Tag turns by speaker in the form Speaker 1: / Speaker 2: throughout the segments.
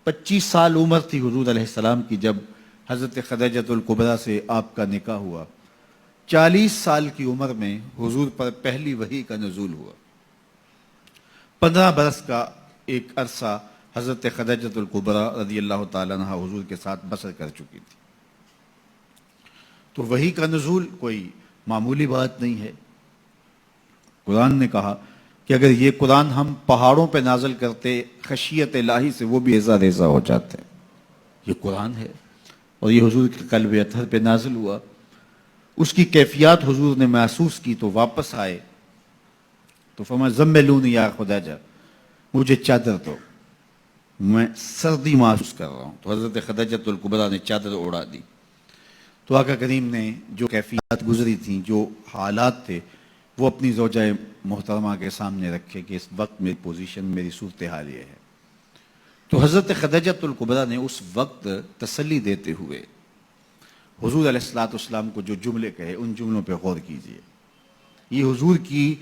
Speaker 1: 25 سال عمر تھی حضور علیہ السلام کی جب حضرت خدیجۃ الکبریٰ سے آپ کا نکاح ہوا۔ 40 سال کی عمر میں حضور پر پہلی وحی کا نزول ہوا۔ 15 برس کا ایک عرصہ حضرت خدیجۃ الکبریٰ رضی اللہ تعالیٰ عنہ حضور کے ساتھ بسر کر چکی تھی۔ تو وحی کا نزول کوئی معمولی بات نہیں ہے۔ قرآن نے کہا کہ اگر یہ قرآن ہم پہاڑوں پہ نازل کرتے خشیت الہی سے وہ بھی ریزہ ریزہ ہو جاتے۔ یہ قرآن ہے اور یہ حضور کے قلب اطہر پہ نازل ہوا۔ اس کی کیفیات حضور نے محسوس کی تو واپس آئے تو فرمایا زملونی یا خدیجہ، مجھے چادر دو، میں سردی محسوس کر رہا ہوں۔ تو حضرت خدیجۃ الکبریٰ نے چادر اڑا دی۔ تو آقا کریم نے جو کیفیات گزری تھیں، جو حالات تھے، وہ اپنی زوجہ محترمہ کے سامنے رکھے کہ اس وقت میری پوزیشن، میری صورتحال یہ ہے۔ تو حضرت خدیجۃ الکبریٰ نے اس وقت تسلی دیتے ہوئے حضور علیہ السلام کو جو جملے کہے، ان جملوں پہ غور کیجئے۔ یہ حضور کی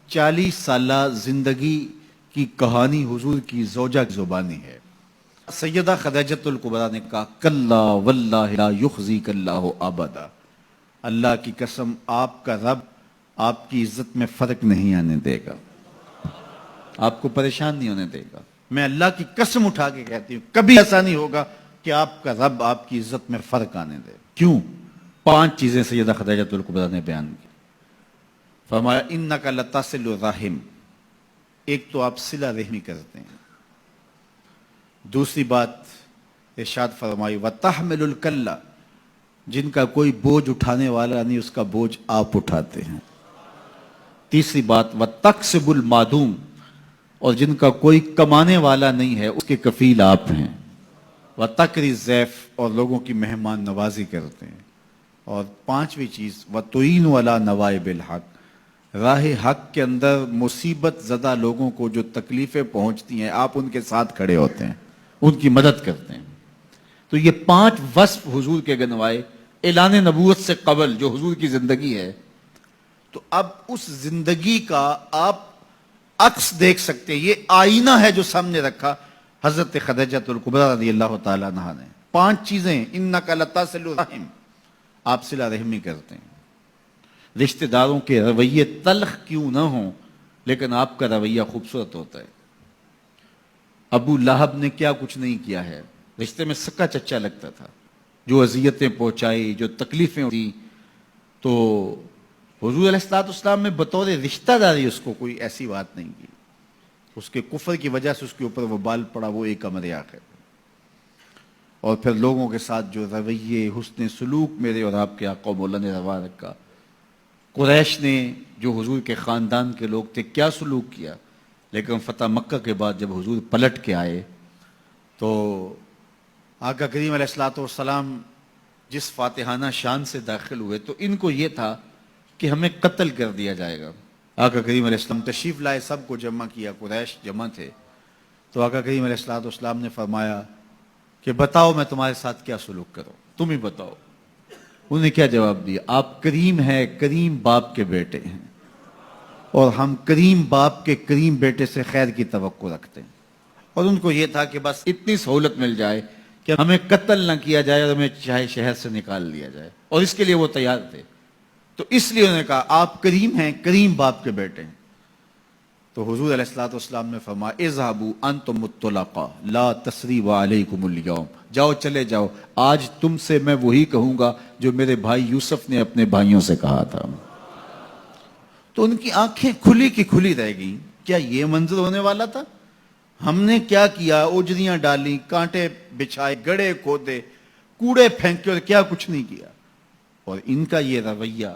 Speaker 1: 40 سالہ زندگی کی کہانی حضور کی زوجہ کی زبانی ہے۔ سیدہ خدیجۃ الکبریٰ نے کہا کلا واللہ لا یخزیک اللہ ابدا، اللہ کی قسم آپ کا رب آپ کی عزت میں فرق نہیں آنے دے گا، آپ کو پریشان نہیں ہونے دے گا۔ میں اللہ کی قسم اٹھا کے کہتی ہوں کبھی ایسا نہیں ہوگا کہ آپ کا رب آپ کی عزت میں فرق آنے دے۔ کیوں؟ 5 چیزیں سیدہ خدیجۃ الکبریٰ نے بیان کی۔ فرمایا انک لتصل الرحم، ایک تو آپ صلہ رحمی کرتے ہیں۔ دوسری بات ارشاد فرمائی وتحمل الکلہ، جن کا کوئی بوجھ اٹھانے والا نہیں اس کا بوجھ آپ اٹھاتے ہیں۔ تیسری بات وتکسب المعدوم، اور جن کا کوئی کمانے والا نہیں ہے اس کے کفیل آپ ہیں۔ وتقری الضیف، اور لوگوں کی مہمان نوازی کرتے ہیں۔ اور 5ویں چیز وتعین علی نوائب الحق، راہ حق کے اندر مصیبت زدہ لوگوں کو جو تکلیفیں پہنچتی ہیں آپ ان کے ساتھ کھڑے ہوتے ہیں، ان کی مدد کرتے ہیں۔ تو یہ 5 وصف حضور کے گنوائے اعلان نبوت سے قبل جو حضور کی زندگی ہے۔ تو اب اس زندگی کا آپ عکس دیکھ سکتے ہیں، یہ آئینہ ہے جو سامنے رکھا حضرت خدیجۃ الکبریٰ رضی اللہ تعالیٰ عنہا نے۔ 5 چیزیں انک لتصل الرحم، آپ صلہ رحمی کرتے ہیں۔ رشتہ داروں کے رویے تلخ کیوں نہ ہوں لیکن آپ کا رویہ خوبصورت ہوتا ہے۔ ابو لہب نے کیا کچھ نہیں کیا ہے، رشتے میں سکا چچا لگتا تھا، جو اذیتیں پہنچائی، جو تکلیفیں ہوئی، تو حضور علیہ السلام نے بطور رشتہ داری اس کو کوئی ایسی بات نہیں کی۔ اس کے کفر کی وجہ سے اس کے اوپر وہ بال پڑا، وہ ایک امر آخر۔ اور پھر لوگوں کے ساتھ جو رویے، حسن سلوک میرے اور آپ کے آقا و مولا نے روا رکھا۔ قریش نے جو حضور کے خاندان کے لوگ تھے کیا سلوک کیا، لیکن فتح مکہ کے بعد جب حضور پلٹ کے آئے تو آقا کریم علیہ السلام جس فاتحانہ شان سے داخل ہوئے تو ان کو یہ تھا کہ ہمیں قتل کر دیا جائے گا۔ آقا کریم علیہ السلام تشریف لائے، سب کو جمع کیا، قریش جمع تھے۔ تو آقا کریم علیہ السلام نے فرمایا کہ بتاؤ میں تمہارے ساتھ کیا سلوک کروں، تم ہی بتاؤ۔ انہوں نے کیا جواب دیا؟ آپ کریم ہیں، کریم باپ کے بیٹے ہیں، اور ہم کریم باپ کے کریم بیٹے سے خیر کی توقع رکھتے ہیں۔ اور ان کو یہ تھا کہ بس اتنی سہولت مل جائے کہ ہمیں قتل نہ کیا جائے اور ہمیں چاہے شہر سے نکال لیا جائے، اور اس کے لیے وہ تیار تھے۔ تو اس لیے انہوں نے کہا آپ کریم ہیں، کریم باپ کے بیٹے ہیں۔ تو حضور علیہ السلام نے فرمایا اذهبوا انتم الطلقاء لا تثریب علیکم اليوم، جاؤ چلے جاؤ، آج تم سے میں وہی کہوں گا جو میرے بھائی یوسف نے اپنے بھائیوں سے کہا تھا۔ تو ان کی آنکھیں کھلی کی کھلی رہ گئیں، کیا یہ منظر ہونے والا تھا؟ ہم نے کیا کیا؟ اجریاں ڈالی، کانٹے بچھائے، گڑھے کھودے، کوڑے پھینکے، اور کیا کچھ نہیں کیا۔ اور ان کا یہ رویہ